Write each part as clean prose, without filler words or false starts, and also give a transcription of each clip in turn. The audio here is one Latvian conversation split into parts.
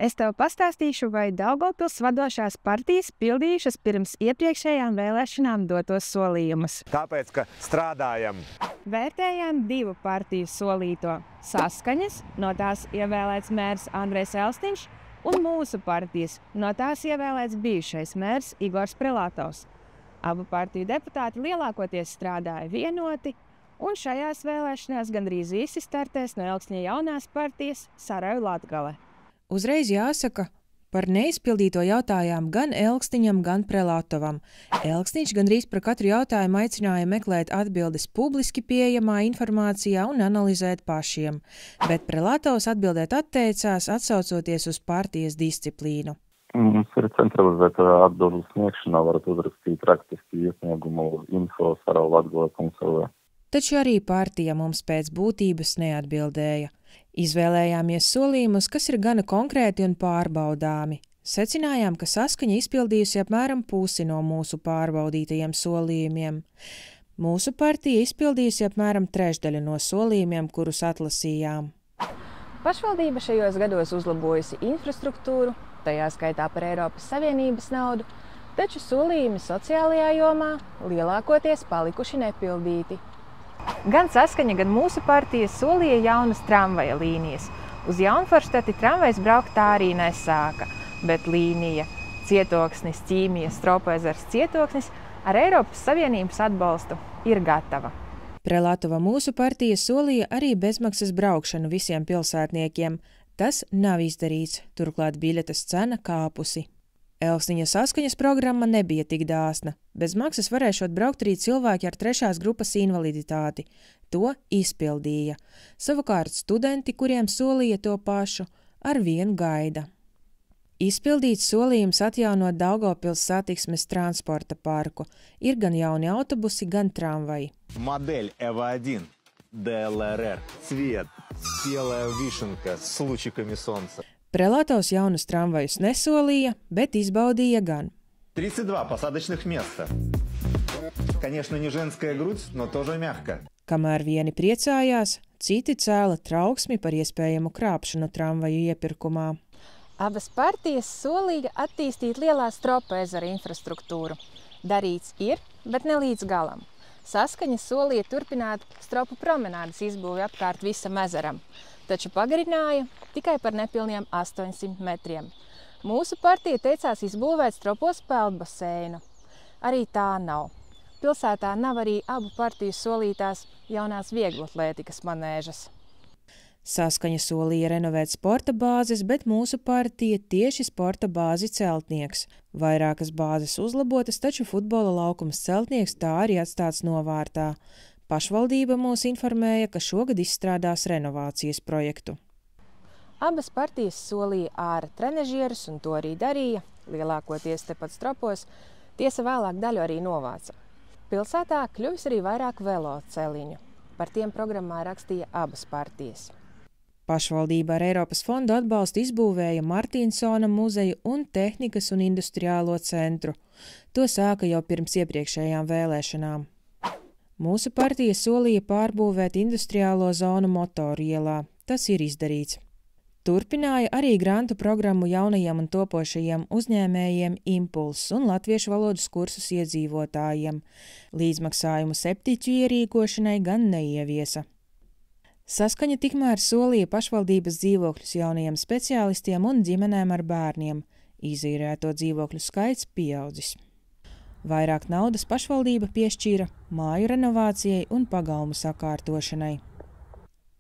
Es tev pastāstīšu, vai Daugavpils vadošās partijas pildījušas pirms iepriekšējām vēlēšanām dotos solījumus. Tāpēc, ka strādājam. Vērtējām 2 partiju solīto – Saskaņas, no tās ievēlēts mērs Andrejs Elstiņš, un mūsu partijas, no tās ievēlēts bijušais mērs Igors Prelatovs. Abu partiju deputāti lielākoties strādāja vienoti, un šajās vēlēšanās gandrīz visi startēs no Elkšņa jaunās partijas Saraju Latgale. Uzreiz jāsaka, par neizpildīto jautājām gan Elkstiņam, gan Prelatovam. Elkstiņš gandrīz par katru jautājumu aicināja meklēt atbildes publiski pieejamā informācijā un analizēt pašiem, bet Prelatovs atbildēt atteicās, atsaucoties uz partijas disciplīnu. Mums ir centralizēta atbildu sniegšanā, varat uzrakstīt rakstiski iesniegumu uz info@saraulatgale.lv. Taču arī partija mums pēc būtības neatbildēja. Izvēlējāmies solījumus, kas ir gana konkrēti un pārbaudāmi. Secinājām, ka Saskaņa izpildījusi apmēram pusi no mūsu pārbaudītajiem solījumiem. Mūsu partija izpildījusi apmēram trešdaļu no solījumiem, kurus atlasījām. Pašvaldība šajos gados uzlabojusi infrastruktūru, tajā skaitā par Eiropas Savienības naudu, taču solījumi sociālajā jomā lielākoties palikuši nepildīti. Gan Saskaņa, gan mūsu partija solīja jaunas tramvaja līnijas. Uz Jaunforštati tramvajs braukt tā arī nesāka, bet līnija Cietoksnis, Ķīmija, Stropoezers, Cietoksnis ar Eiropas Savienības atbalstu ir gatava. Prelatova mūsu partija solīja arī bezmaksas braukšanu visiem pilsētniekiem. Tas nav izdarīts, turklāt biļetes cena kāpusi. Elkstiņa Saskaņas programma nebija tik dāsna. Bez maksas varēšot braukt arī cilvēki ar 3. grupas invaliditāti. To izpildīja. Savukārt studenti, kuriem solīja to pašu, ar vienu gaida. Izpildīts solījums atjaunot Daugavpils satiksmes transporta parku. Ir gan jauni autobusi, gan tramvaji. Модель EVA1, DLRR, цвет, спелая вишенка с лучиками солнца. Prelatovs jaunus tramvajus nesolīja, bet izbaudīja gan. 32 посадочных места. Конечно, не женская грудь, но тоже мягко. Kamēr vieni priecājās, citi cēla trauksmi par iespējamu krāpšanu tramvaju iepirkumā. Abas partijas solīja attīstīt lielā Stropoezera infrastruktūru. Darīts ir, bet ne līdz galam. Saskaņa solīja turpināt Stropu promenādes izbūvi apkārt visam ezeram, taču pagarināja tikai par nepilniem 800 metriem. Mūsu partija teicās izbūvēt Stropos peldbaseinu. Arī tā nav. Pilsētā nav arī abu partiju solītās jaunās vieglatlētikas manēžas. Saskaņa solīja renovēt sporta bāzes, bet mūsu partija tieši sporta bāzi Celtnieks. Vairākas bāzes uzlabotas, taču futbola laukums Celtnieks tā arī atstāts novārtā. Pašvaldība mūs informēja, ka šogad izstrādās renovācijas projektu. Abas partijas solīja āra trenežierus, un to arī darīja, lielākoties tepat Stropos, tiesa vēlāk daļu arī novāca. Pilsētā kļuvis arī vairāk veloceliņu. Par tiem programmā rakstīja abas partijas. Pašvaldība ar Eiropas fondu atbalstu izbūvēja Martīnsona muzeju un tehnikas un industriālo centru. To sāka jau pirms iepriekšējām vēlēšanām. Mūsu partija solīja pārbūvēt industriālo zonu Motoru ielā. Tas ir izdarīts. Turpināja arī grantu programmu jaunajiem un topošajiem uzņēmējiem Impulss un latviešu valodas kursus iedzīvotājiem. Līdzmaksājumu septiķu ierīkošanai gan neieviesa. Saskaņa tikmēr solīja pašvaldības dzīvokļus jaunajiem speciālistiem un ģimenēm ar bērniem. Izīrēto dzīvokļu skaits pieaudzis. Vairāk naudas pašvaldība piešķīra māju renovācijai un pagalmu sakārtošanai.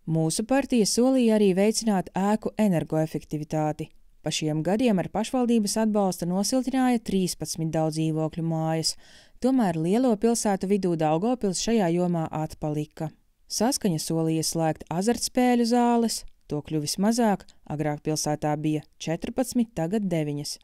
Mūsu partija solīja arī veicināt ēku energoefektivitāti. Pa šiem gadiem ar pašvaldības atbalsta nosiltināja 13 daudzdzīvokļu mājas, tomēr lielo pilsētu vidū Daugavpils šajā jomā atpalika. Saskaņa solīja slēgt azartspēļu zāles, to kļuvis mazāk, agrāk pilsētā bija 14, tagad 9.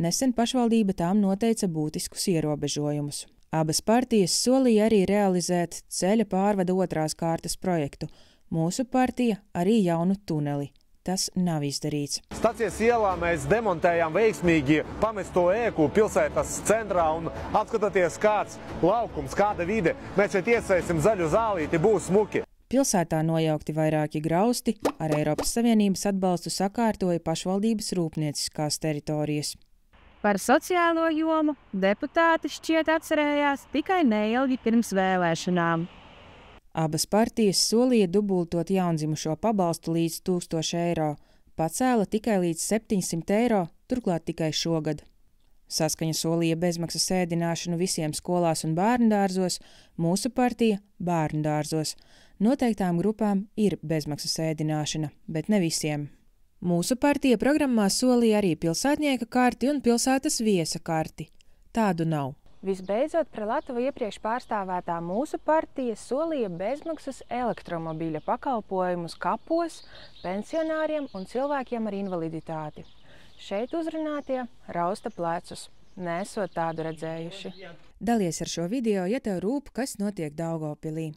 Nesen pašvaldība tām noteica būtiskus ierobežojumus. Abas partijas solīja arī realizēt ceļa pārvada 2. kārtas projektu. Mūsu partija arī jaunu tuneli. Tas nav izdarīts. Stacijas ielā mēs demontējām veiksmīgi pamesto ēku pilsētas centrā un apskatoties kāds laukums, kāda vide. Mēs šeit iesaistam zaļu zālīti, būs smuki. Pilsētā nojaukti vairāki grausti, ar Eiropas Savienības atbalstu sakārtoja pašvaldības rūpnieciskās teritorijas. Par sociālo jomu deputāti šķiet atcerējās tikai neilgi pirms vēlēšanām. Abas partijas solīja dubultot jaundzimušo pabalstu līdz 1000 eiro, pacēla tikai līdz 700 eiro, turklāt tikai šogad. Saskaņa solīja bezmaksas ēdināšanu visiem skolās un bērndārzos, mūsu partija bērndārzos. Noteiktām grupām ir bezmaksas ēdināšana, bet ne visiem. Mūsu partija programmā solīja arī pilsētnieka karti un pilsētas viesa karti. Tādu nav. Visbeidzot, Prelatuva iepriekš pārstāvētā mūsu partija solīja bezmaksas elektromobīļa pakalpojumus kapos, pensionāriem un cilvēkiem ar invaliditāti. Šeit uzrunātie rausta plecus, nesot tādu redzējuši. Dalies ar šo video, ja tev rūp, kas notiek Daugavpilī.